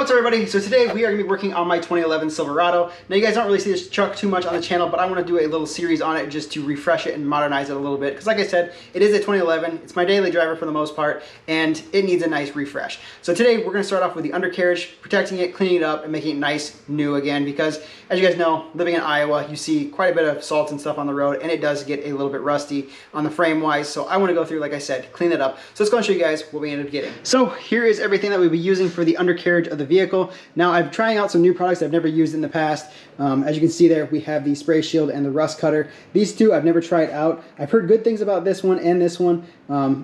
What's up, everybody? So today we are going to be working on my 2011 Silverado. Now you guys don't really see this truck too much on the channel, but I want to do a little series on it just to refresh it and modernize it a little bit. Because like I said, it is a 2011. It's my daily driver for the most part, and it needs a nice refresh. So today we're going to start off with the undercarriage, protecting it, cleaning it up, and making it nice, new again. Because as you guys know, living in Iowa, you see quite a bit of salt and stuff on the road, and it does get a little bit rusty on the frame wise. So I want to go through, like I said, clean it up. So let's go and show you guys what we ended up getting. So here is everything that we'll be using for the undercarriage of the vehicle. Now I'm trying out some new products I've never used in the past. As you can see there, we have the spray shield and the rust cutter. These two I've never tried out. I've heard good things about this one and this one.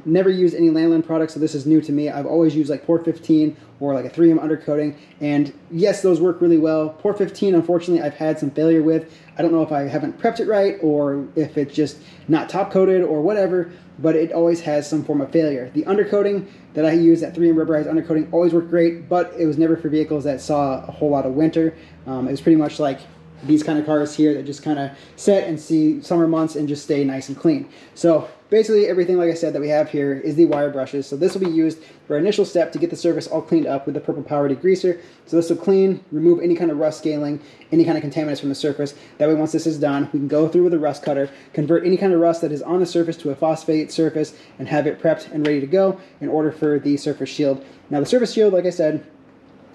Never used any lanolin products, so this is new to me. I've always used like Pore 15 or like a 3M undercoating, and yes, those work really well. Pore 15, unfortunately, I've had some failure with. I don't know if I haven't prepped it right or if it's just not top coated or whatever, but it always has some form of failure. The undercoating that I use, that 3M rubberized undercoating, always worked great, but it was never for vehicles that saw a whole lot of winter. It was pretty much like these kind of cars here that just kind of set and see summer months and just stay nice and clean. So basically everything, like I said, that we have here is the wire brushes. So this will be used for our initial step to get the surface all cleaned up with the purple power degreaser. So this will clean, remove any kind of rust scaling, any kind of contaminants from the surface. That way, once this is done, we can go through with a rust cutter, convert any kind of rust that is on the surface to a phosphate surface, and have it prepped and ready to go in order for the surface shield. Now the surface shield, like I said,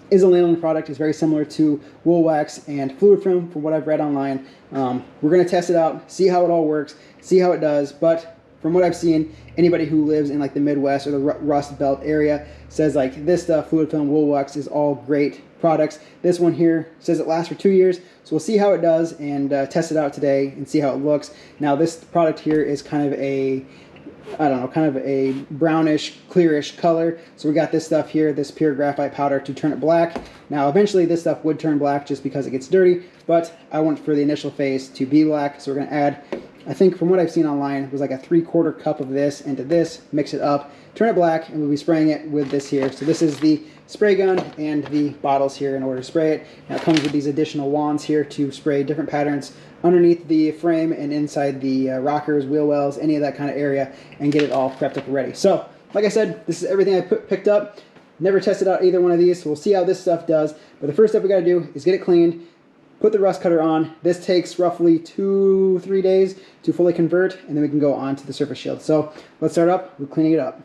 is a lanolin product. It's very similar to wool wax and fluid film from what I've read online. We're going to test it out, see how it all works, see how it does, but from what I've seen, anybody who lives in like the Midwest or the Rust Belt area says like this stuff, fluid film, wool wax, is all great products. This one here says it lasts for 2 years, so we'll see how it does and test it out today and see how it looks. Now this product here is kind of a, I don't know, kind of a brownish, clearish color. So we got this stuff here, this pure graphite powder, to turn it black. Now eventually this stuff would turn black just because it gets dirty, but I want for the initial phase to be black. So we're going to add, I think from what I've seen online, it was like a 3/4 cup of this into this, mix it up, turn it black, and we'll be spraying it with this here. So this is the spray gun and the bottles here in order to spray it. Now it comes with these additional wands here to spray different patterns underneath the frame and inside the rockers, wheel wells, any of that kind of area, and get it all prepped up and ready. So, like I said, this is everything I picked up. Never tested out either one of these, so we'll see how this stuff does. But the first step we got to do is get it cleaned, put the rust cutter on. This takes roughly 2-3 days to fully convert, and then we can go on to the surface shield. So let's start up with cleaning it up.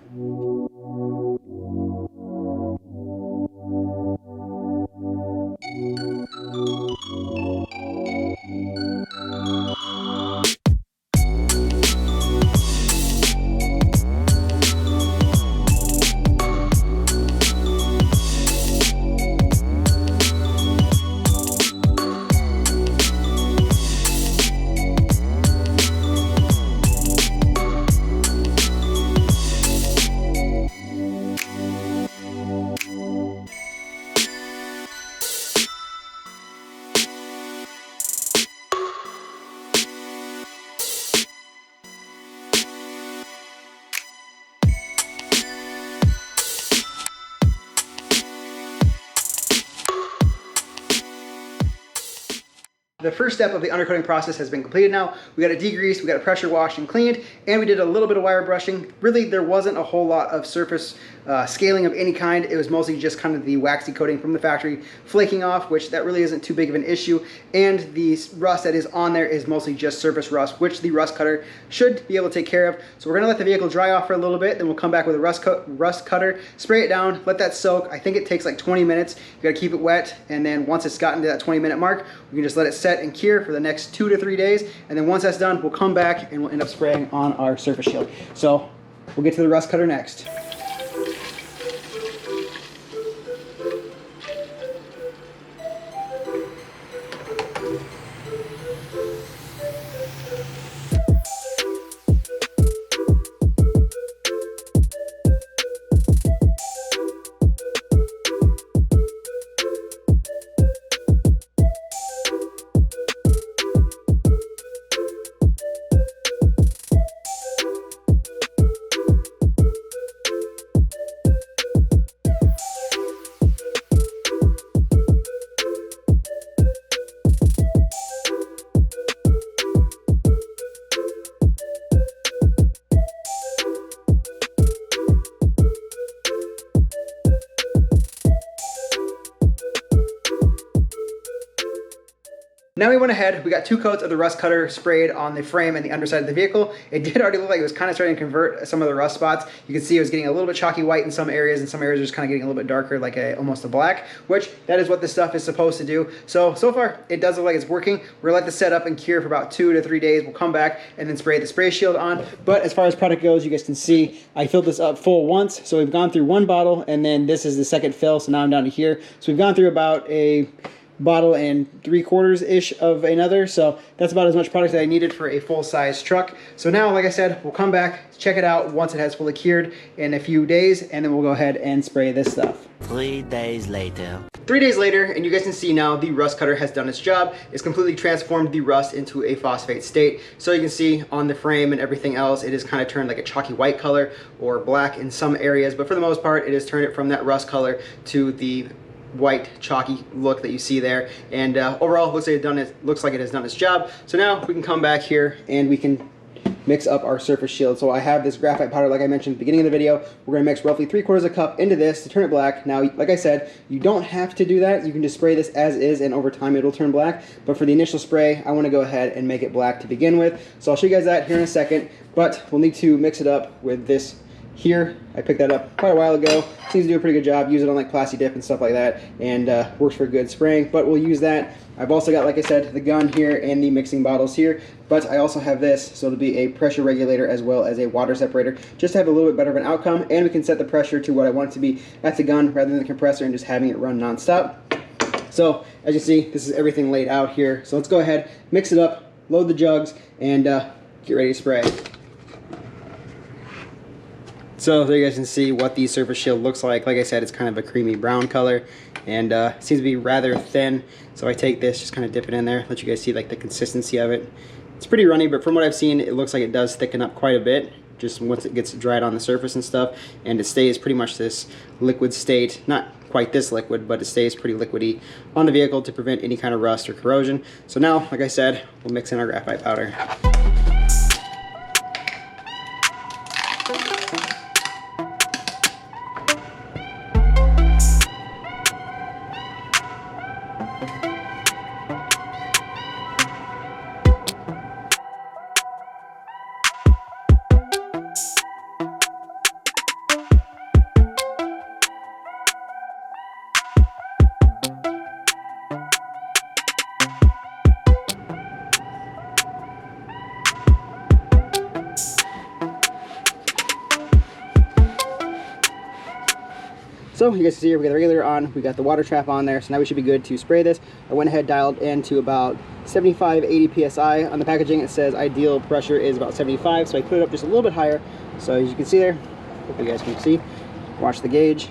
The first step of the undercoating process has been completed now. We got it degreased, we got it pressure washed and cleaned, and we did a little bit of wire brushing. Really, there wasn't a whole lot of surface scaling of any kind. It was mostly just kind of the waxy coating from the factory flaking off, which that really isn't too big of an issue. And the rust that is on there is mostly just surface rust, which the rust cutter should be able to take care of. So we're gonna let the vehicle dry off for a little bit, then we'll come back with a rust cutter, spray it down, let that soak. I think it takes like 20 minutes. You gotta keep it wet, and then once it's gotten to that 20-minute mark, we can just let it set and cure for the next 2 to 3 days, and then once that's done, we'll come back and we'll end up spraying on our surface shield. So we'll get to the rust cutter next. Now we went ahead, we got 2 coats of the rust cutter sprayed on the frame and the underside of the vehicle. It did already look like it was kind of starting to convert some of the rust spots. You can see it was getting a little bit chalky white in some areas, and some areas just kind of getting a little bit darker, like almost a black, which that is what this stuff is supposed to do. So far, it does look like it's working. We're gonna let this set up and cure for about 2 to 3 days. We'll come back and then spray the spray shield on. But as far as product goes, you guys can see, I filled this up full once. So we've gone through 1 bottle, and then this is the second fill, so now I'm down to here. So we've gone through about a bottle and 3/4-ish of another, so that's about as much product that I needed for a full-size truck. So now, like I said, we'll come back, check it out once it has fully cured in a few days, and then we'll go ahead and spray this stuff. 3 days later. 3 days later, and you guys can see now the rust cutter has done its job. It's completely transformed the rust into a phosphate state. So you can see on the frame and everything else, it is kind of turned like a chalky white color or black in some areas, but for the most part, it has turned it from that rust color to the white chalky look that you see there, and overall looks like it has done its job. So now we can come back here and we can mix up our surface shield. So I have this graphite powder, like I mentioned at the beginning of the video. We're going to mix roughly 3/4 cup into this to turn it black. Now, like I said, you don't have to do that. You can just spray this as is, and over time it'll turn black. But for the initial spray, I want to go ahead and make it black to begin with. So I'll show you guys that here in a second, but we'll need to mix it up with this here. I picked that up quite a while ago. Seems to do a pretty good job. Use it on like Plasti Dip and stuff like that, and works for good spraying, but we'll use that. I've also got, like I said, the gun here and the mixing bottles here, but I also have this, so it'll be a pressure regulator as well as a water separator, just to have a little bit better of an outcome, and we can set the pressure to what I want it to be at the gun rather than the compressor and just having it run non-stop. So as you see, this is everything laid out here. So let's go ahead, mix it up, load the jugs, and get ready to spray. So there you guys can see what the surface shield looks like. Like I said, it's kind of a creamy brown color, and seems to be rather thin. So I take this, just kind of dip it in there, let you guys see like the consistency of it. It's pretty runny, but from what I've seen, it looks like it does thicken up quite a bit just once it gets dried on the surface and stuff, and it stays pretty much this liquid state. Not quite this liquid, but it stays pretty liquidy on the vehicle to prevent any kind of rust or corrosion. So now, like I said, we'll mix in our graphite powder. So you guys see here, we got the regulator on, we got the water trap on there, so now we should be good to spray this. I went ahead, dialed into about 75-80 psi. On the packaging it says ideal pressure is about 75, so I put it up just a little bit higher. So as you can see there, hope you guys can see, watch the gauge.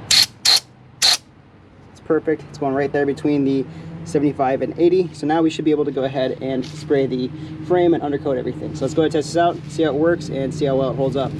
It's perfect, it's going right there between the 75 and 80. So now we should be able to go ahead and spray the frame and undercoat everything. So let's go ahead and test this out, see how it works, and see how well it holds up.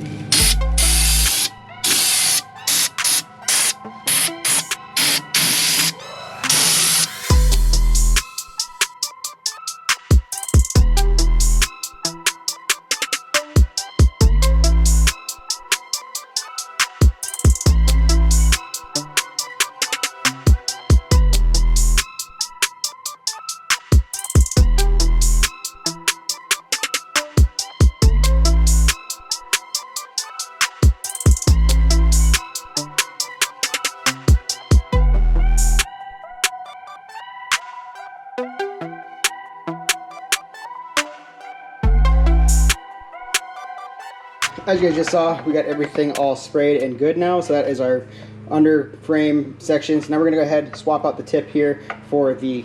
As you guys just saw, we got everything all sprayed and good now, so that is our under frame sections. Now we're going to go ahead and swap out the tip here for the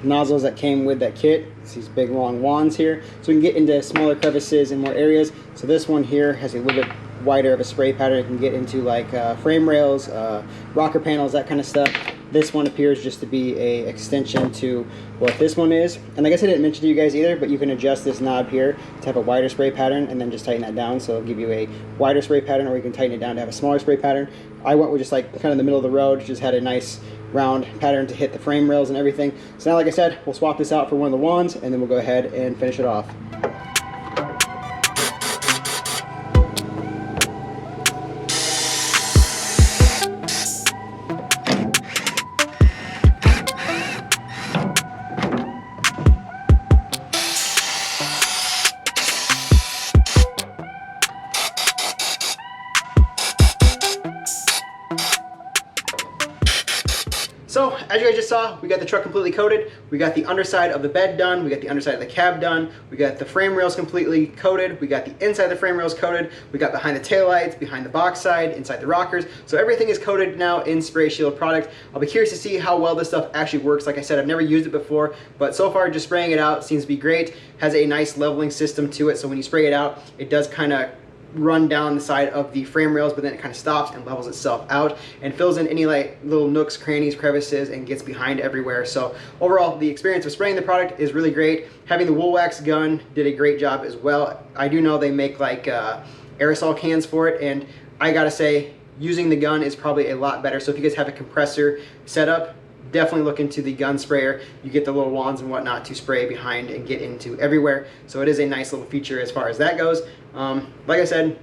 nozzles that came with that kit. It's these big long wands here, so we can get into smaller crevices and more areas. So this one here has a little bit wider of a spray pattern. It can get into like frame rails, rocker panels, that kind of stuff. This one appears just to be a extension to what this one is. And I guess I didn't mention to you guys either, but you can adjust this knob here to have a wider spray pattern and then just tighten that down. So it'll give you a wider spray pattern, or you can tighten it down to have a smaller spray pattern. I went with just like kind of the middle of the road, just had a nice round pattern to hit the frame rails and everything. So now, like I said, we'll swap this out for one of the wands, and then we'll go ahead and finish it off. saw, we got the truck completely coated. We got the underside of the bed done. We got the underside of the cab done. We got the frame rails completely coated. We got the inside of the frame rails coated. We got behind the taillights, behind the box side, inside the rockers. So everything is coated now in Spray Shield product. I'll be curious to see how well this stuff actually works. Like I said, I've never used it before, but so far just spraying it out seems to be great. Has a nice leveling system to it, so when you spray it out, it does kind of run down the side of the frame rails, but then it kind of stops and levels itself out and fills in any like little nooks, crannies, crevices, and gets behind everywhere. So overall, the experience of spraying the product is really great. Having the wool wax gun did a great job as well. I do know they make like aerosol cans for it, and I gotta say, using the gun is probably a lot better. So if you guys have a compressor setup, definitely look into the gun sprayer. You get the little wands and whatnot to spray behind and get into everywhere. So it is a nice little feature as far as that goes. Like I said,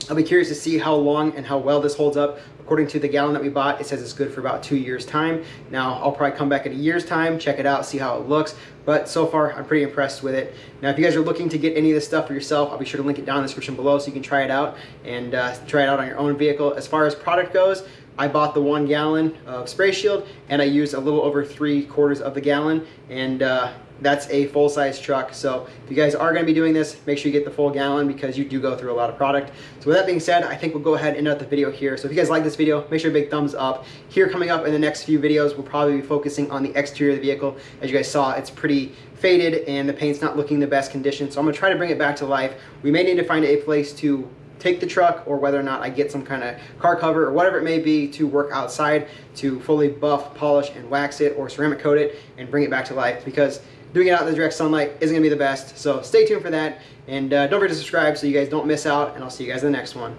I'll be curious to see how long and how well this holds up. According to the gallon that we bought, it says it's good for about 2 years time. Now I'll probably come back in a year's time, check it out, see how it looks. But so far, I'm pretty impressed with it. Now, if you guys are looking to get any of this stuff for yourself, I'll be sure to link it down in the description below so you can try it out and try it out on your own vehicle. As far as product goes, I bought the 1 gallon of Spray Shield and I used a little over 3/4 of the gallon, and that's a full-size truck. So if you guys are going to be doing this, make sure you get the full gallon because you do go through a lot of product. So with that being said, I think we'll go ahead and end up the video here. So if you guys like this video, make sure to big thumbs up. Here coming up in the next few videos, we'll probably be focusing on the exterior of the vehicle. As you guys saw, it's pretty faded and the paint's not looking in the best condition. So I'm going to try to bring it back to life. We may need to find a place to take the truck, or whether or not I get some kind of car cover or whatever it may be to work outside to fully buff, polish, and wax it or ceramic coat it and bring it back to life, because doing it out in the direct sunlight isn't going to be the best. So stay tuned for that, and don't forget to subscribe so you guys don't miss out, and I'll see you guys in the next one.